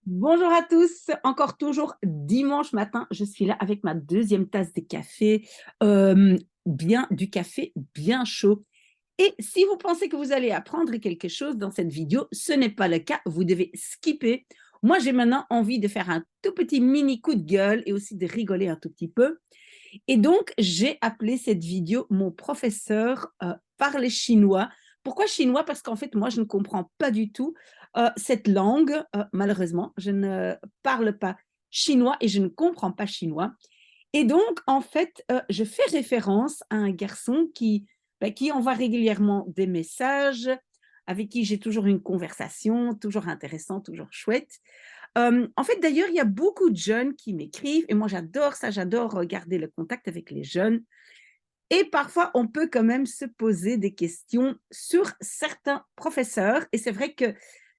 Bonjour à tous, encore toujours dimanche matin, je suis là avec ma deuxième tasse de café, du café bien chaud. Et si vous pensez que vous allez apprendre quelque chose dans cette vidéo, ce n'est pas le cas, vous devez skipper. Moi, j'ai maintenant envie de faire un tout petit mini coup de gueule et aussi de rigoler un tout petit peu. Et donc, j'ai appelé cette vidéo «Mon professeur parle chinois». Pourquoi chinois? Parce qu'en fait, moi, je ne comprends pas du tout cette langue. Malheureusement, je ne parle pas chinois et je ne comprends pas chinois. Et donc, en fait, je fais référence à un garçon qui envoie régulièrement des messages, avec qui j'ai toujours une conversation, toujours intéressante, toujours chouette. En fait, d'ailleurs, il y a beaucoup de jeunes qui m'écrivent et moi j'adore ça, j'adore garder le contact avec les jeunes. Et parfois, on peut quand même se poser des questions sur certains professeurs. Et c'est vrai que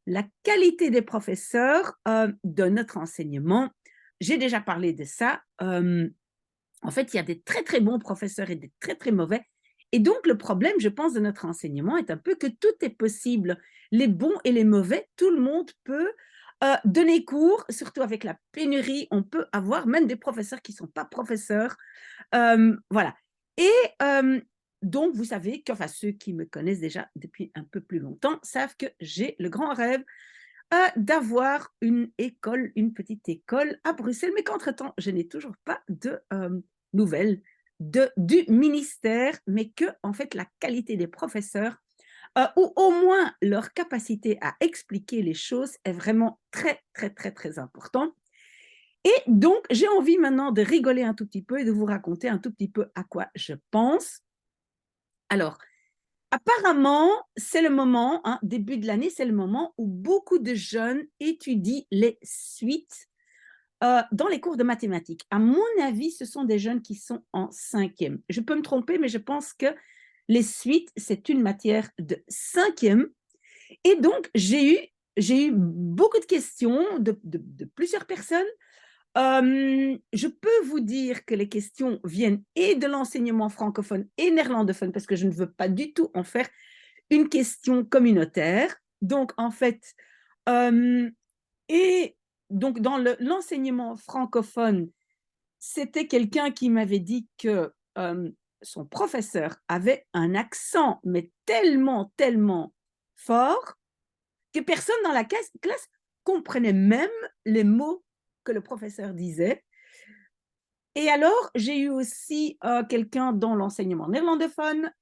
la qualité des professeurs de notre enseignement, j'ai déjà parlé de ça. En fait, il y a des très très bons professeurs et des très très mauvais. Et donc, le problème, je pense, de notre enseignement est un peu que tout est possible. Les bons et les mauvais, tout le monde peut donner cours, surtout avec la pénurie. On peut avoir même des professeurs qui ne sont pas professeurs. Voilà. Et euh, donc, vous savez que, enfin, ceux qui me connaissent déjà depuis un peu plus longtemps savent que j'ai le grand rêve d'avoir une école, une petite école à Bruxelles, mais qu'entre-temps, je n'ai toujours pas de nouvelles du ministère, mais que, en fait, la qualité des professeurs, ou au moins leur capacité à expliquer les choses est vraiment très, très, très, très important. Et donc, j'ai envie maintenant de rigoler un tout petit peu et de vous raconter un tout petit peu à quoi je pense. Alors, apparemment, c'est le moment, hein, début de l'année, c'est le moment où beaucoup de jeunes étudient les suites dans les cours de mathématiques. À mon avis, ce sont des jeunes qui sont en cinquième. Je peux me tromper, mais je pense que les suites, c'est une matière de cinquième. Et donc, j'ai eu beaucoup de questions de plusieurs personnes. Je peux vous dire que les questions viennent et de l'enseignement francophone et néerlandophone, parce que je ne veux pas du tout en faire une question communautaire. Donc, en fait, euh, et donc dans l'enseignement francophone, c'était quelqu'un qui m'avait dit que son professeur avait un accent, mais tellement, tellement fort que personne dans la classe comprenait même les mots que le professeur disait. Et alors, j'ai eu aussi quelqu'un dans l'enseignement néerlandophone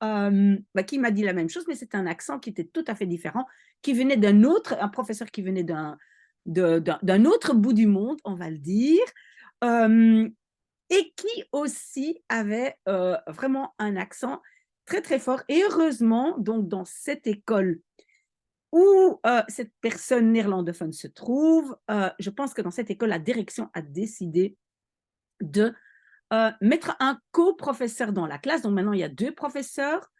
qui m'a dit la même chose, mais c'est un accent qui était tout à fait différent, qui venait un professeur qui venait d'un autre bout du monde, on va le dire, euh, et qui aussi avait vraiment un accent très, très fort. Et heureusement, donc, dans cette école où cette personne néerlandophone se trouve, je pense que dans cette école, la direction a décidé de mettre un co-professeur dans la classe. Donc maintenant, il y a deux professeurs.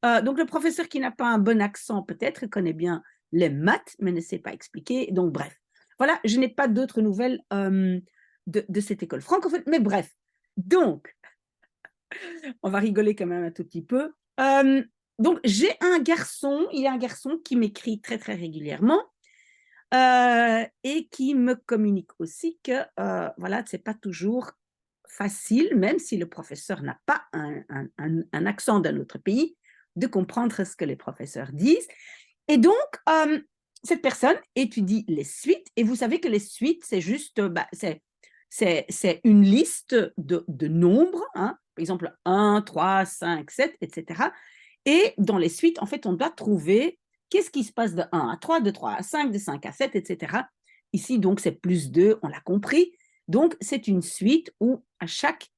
Donc le professeur qui n'a pas un bon accent, peut-être, il connaît bien les maths, mais ne sait pas expliquer. Donc bref, voilà, je n'ai pas d'autres nouvelles de cette école francophone. Mais bref, donc, on va rigoler quand même un tout petit peu. Donc j'ai un garçon, il y a un garçon qui m'écrit très très régulièrement et qui me communique aussi que voilà, c'est pas toujours facile, même si le professeur n'a pas un accent d'un autre pays, de comprendre ce que les professeurs disent. Et donc, cette personne étudie les suites, et vous savez que les suites, c'est juste, c'est une liste de nombres, hein, par exemple 1, 3, 5, 7, etc. Et dans les suites, en fait, on doit trouver qu'est-ce qui se passe de 1 à 3, de 3 à 5, de 5 à 7, etc. Ici, donc, c'est plus 2, on l'a compris. Donc, c'est une suite où à chaque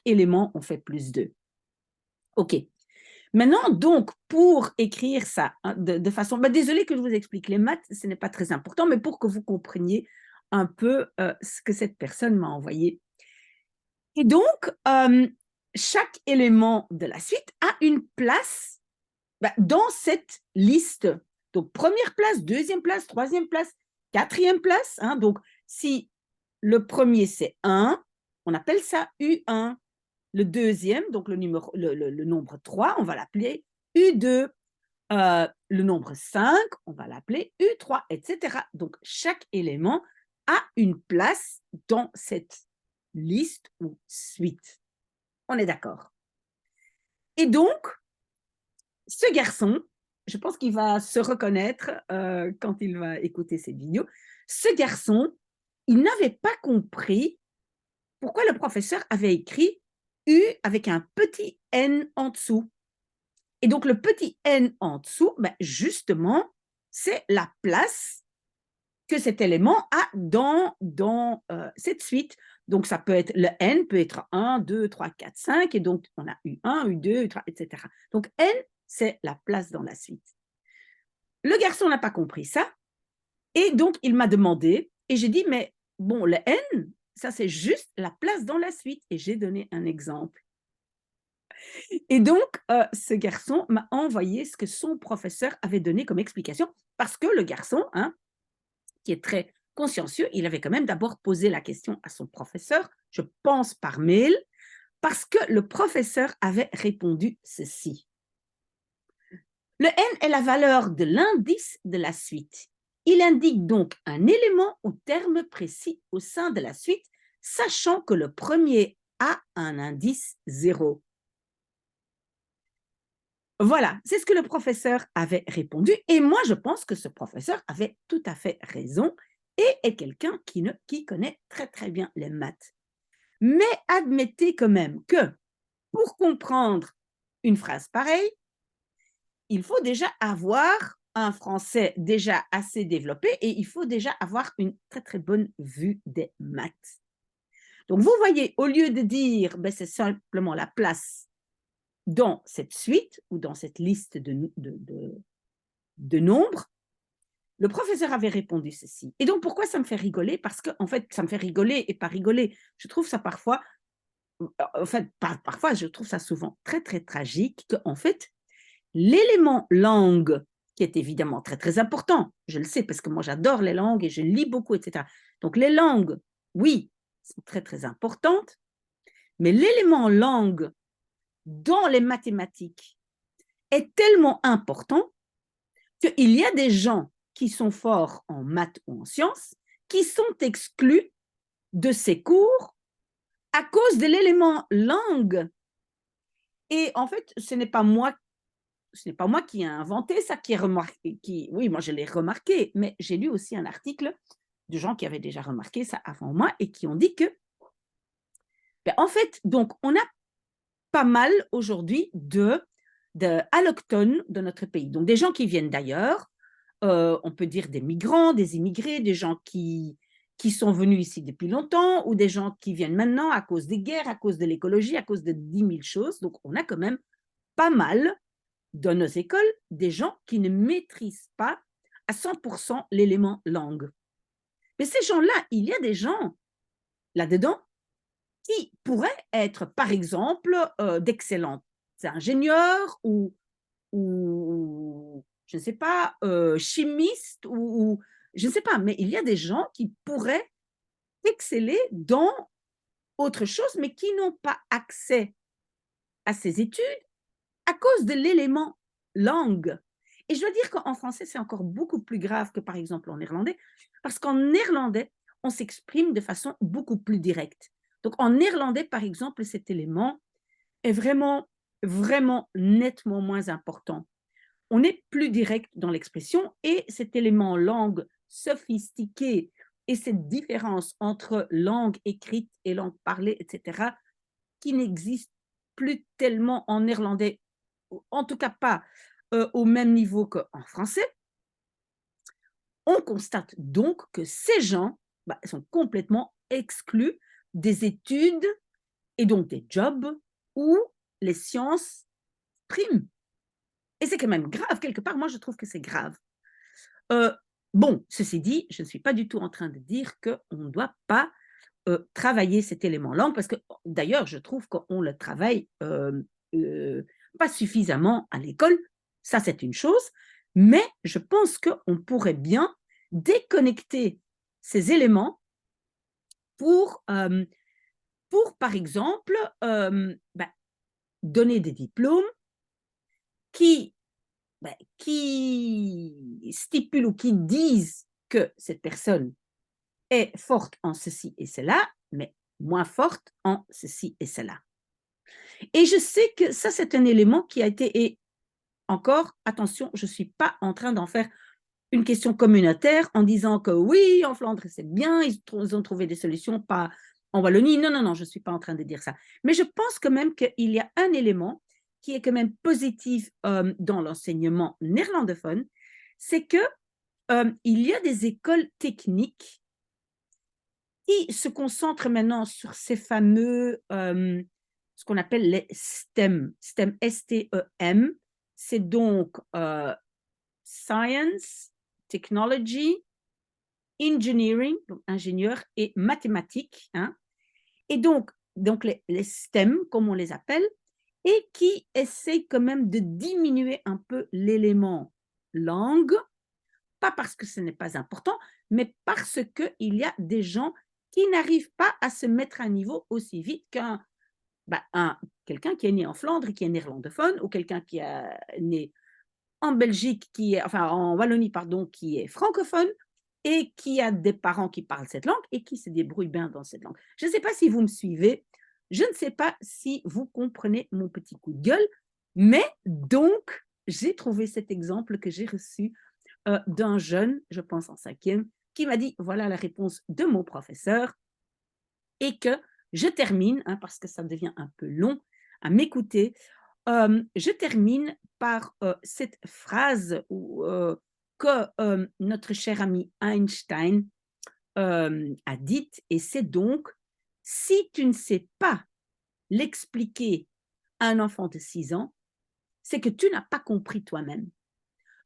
élément, on fait plus 2. OK. Maintenant, donc, pour écrire ça hein, de façon... désolé que je vous explique les maths, ce n'est pas très important, mais pour que vous compreniez un peu ce que cette personne m'a envoyé. Et donc, chaque élément de la suite a une place dans cette liste. Donc, première place, deuxième place, troisième place, quatrième place. Hein, donc, si le premier, c'est 1, on appelle ça U1. Le deuxième, donc le nombre 3, on va l'appeler U2. Le nombre 5, on va l'appeler U3, etc. Donc, chaque élément a une place dans cette liste ou suite. On est d'accord. Et donc, ce garçon, je pense qu'il va se reconnaître quand il va écouter cette vidéo, ce garçon, il n'avait pas compris pourquoi le professeur avait écrit U avec un petit N en dessous. Et donc, le petit N en dessous, ben justement, c'est la place que cet élément a dans cette suite. Donc, ça peut être, le N peut être 1, 2, 3, 4, 5, et donc on a U1, U2, U3, etc. Donc, N, c'est la place dans la suite. Le garçon n'a pas compris ça, et donc il m'a demandé, et j'ai dit, mais bon, le N, ça c'est juste la place dans la suite, et j'ai donné un exemple. Et donc, ce garçon m'a envoyé ce que son professeur avait donné comme explication, parce que le garçon, hein, qui est très consciencieux, il avait quand même d'abord posé la question à son professeur, je pense par mail, parce que le professeur avait répondu ceci. Le N est la valeur de l'indice de la suite. Il indique donc un élément ou terme précis au sein de la suite, sachant que le premier a un indice 0. Voilà, c'est ce que le professeur avait répondu. Et moi, je pense que ce professeur avait tout à fait raison et est quelqu'un qui connaît très, très bien les maths. Mais admettez quand même que pour comprendre une phrase pareille, il faut déjà avoir un français déjà assez développé et il faut déjà avoir une très, très bonne vue des maths. Donc, vous voyez, au lieu de dire, ben, c'est simplement la place dans cette suite ou dans cette liste de nombres, le professeur avait répondu ceci. Et donc, pourquoi ça me fait rigoler? Parce que, en fait, ça me fait rigoler et pas rigoler. Je trouve ça parfois, en fait, parfois, je trouve ça souvent très, très tragique qu'en fait, l'élément langue, qui est évidemment très, très important, je le sais parce que moi, j'adore les langues et je lis beaucoup, etc. Donc, les langues, oui, sont très, très importantes, mais l'élément langue dans les mathématiques est tellement important qu'il y a des gens qui sont forts en maths ou en sciences qui sont exclus de ces cours à cause de l'élément langue. Et en fait, ce n'est pas moi qui ai inventé ça, oui, moi je l'ai remarqué, mais j'ai lu aussi un article de gens qui avaient déjà remarqué ça avant moi et qui ont dit que, ben, en fait, donc on a pas mal aujourd'hui d'allochtones de notre pays, donc des gens qui viennent d'ailleurs, on peut dire des migrants, des immigrés, des gens qui sont venus ici depuis longtemps ou des gens qui viennent maintenant à cause des guerres, à cause de l'écologie, à cause de 10 000 choses. Donc, on a quand même pas mal dans nos écoles des gens qui ne maîtrisent pas à 100% l'élément langue. Mais ces gens-là, il y a des gens là-dedans qui pourraient être, par exemple, d'excellents ingénieurs ou je ne sais pas, chimistes ou je ne sais pas, mais il y a des gens qui pourraient exceller dans autre chose, mais qui n'ont pas accès à ces études à cause de l'élément langue. Et je dois dire qu'en français, c'est encore beaucoup plus grave que, par exemple, en néerlandais, parce qu'en néerlandais, on s'exprime de façon beaucoup plus directe. Donc, en néerlandais, par exemple, cet élément est vraiment, vraiment nettement moins important. On est plus direct dans l'expression et cet élément langue sophistiqué et cette différence entre langue écrite et langue parlée, etc., qui n'existe plus tellement en néerlandais, en tout cas pas au même niveau qu'en français, on constate donc que ces gens sont complètement exclus des études et donc des jobs où les sciences priment. Et c'est quand même grave, quelque part, moi je trouve que c'est grave. Bon, ceci dit, je ne suis pas du tout en train de dire qu'on ne doit pas travailler cet élément langue, parce que d'ailleurs, je trouve qu'on le travaille pas suffisamment à l'école, ça c'est une chose, mais je pense qu'on pourrait bien déconnecter ces éléments pour, par exemple, donner des diplômes qui qui stipulent ou qui disent que cette personne est forte en ceci et cela, mais moins forte en ceci et cela. Et je sais que ça, c'est un élément qui a été, et encore, attention, je ne suis pas en train d'en faire une question communautaire en disant que oui, en Flandre, c'est bien, ils ont trouvé des solutions, pas en Wallonie. Non, non, non, je ne suis pas en train de dire ça. Mais je pense quand même qu'il y a un élément qui est quand même positif dans l'enseignement néerlandophone, c'est que il y a des écoles techniques qui se concentrent maintenant sur ces fameux, ce qu'on appelle les STEM, STEM, S-T-E-M, c'est donc Science, Technology, Engineering, donc ingénieur, et mathématiques, hein, et donc les STEM, comme on les appelle, et qui essayent quand même de diminuer un peu l'élément langue, pas parce que ce n'est pas important, mais parce qu'il y a des gens qui n'arrivent pas à se mettre à un niveau aussi vite quelqu'un qui est né en Flandre et qui est néerlandophone, ou quelqu'un qui est né en Belgique, enfin en Wallonie, pardon, qui est francophone, et qui a des parents qui parlent cette langue et qui se débrouillent bien dans cette langue. Je ne sais pas si vous me suivez, je ne sais pas si vous comprenez mon petit coup de gueule, mais donc, j'ai trouvé cet exemple que j'ai reçu d'un jeune, je pense en cinquième, qui m'a dit, voilà la réponse de mon professeur, et que je termine, hein, parce que ça devient un peu long à m'écouter, je termine par cette phrase que notre cher ami Einstein a dite, et c'est donc, si tu ne sais pas l'expliquer à un enfant de 6 ans, c'est que tu n'as pas compris toi-même.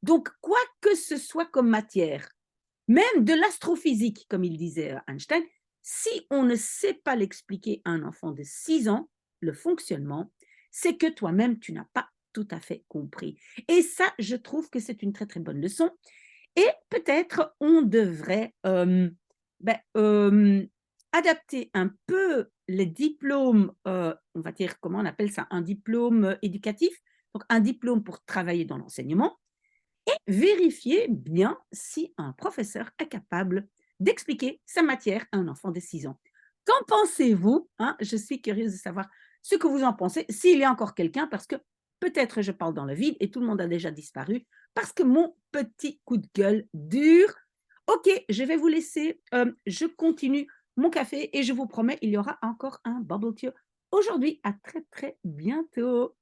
Donc, quoi que ce soit comme matière, même de l'astrophysique, comme il disait Einstein, si on ne sait pas l'expliquer à un enfant de 6 ans, le fonctionnement, c'est que toi-même, tu n'as pas tout à fait compris. Et ça, je trouve que c'est une très, très bonne leçon. Et peut-être on devrait adapter un peu les diplômes, on va dire, comment on appelle ça, un diplôme éducatif, donc un diplôme pour travailler dans l'enseignement, et vérifier bien si un professeur est capable d'expliquer sa matière à un enfant de 6 ans. Qu'en pensez-vous, hein? Je suis curieuse de savoir ce que vous en pensez, s'il y a encore quelqu'un, parce que peut-être je parle dans le vide et tout le monde a déjà disparu, parce que mon petit coup de gueule dure. Ok, je vais vous laisser, je continue mon café et je vous promets, il y aura encore un bubble tea aujourd'hui. À très très bientôt.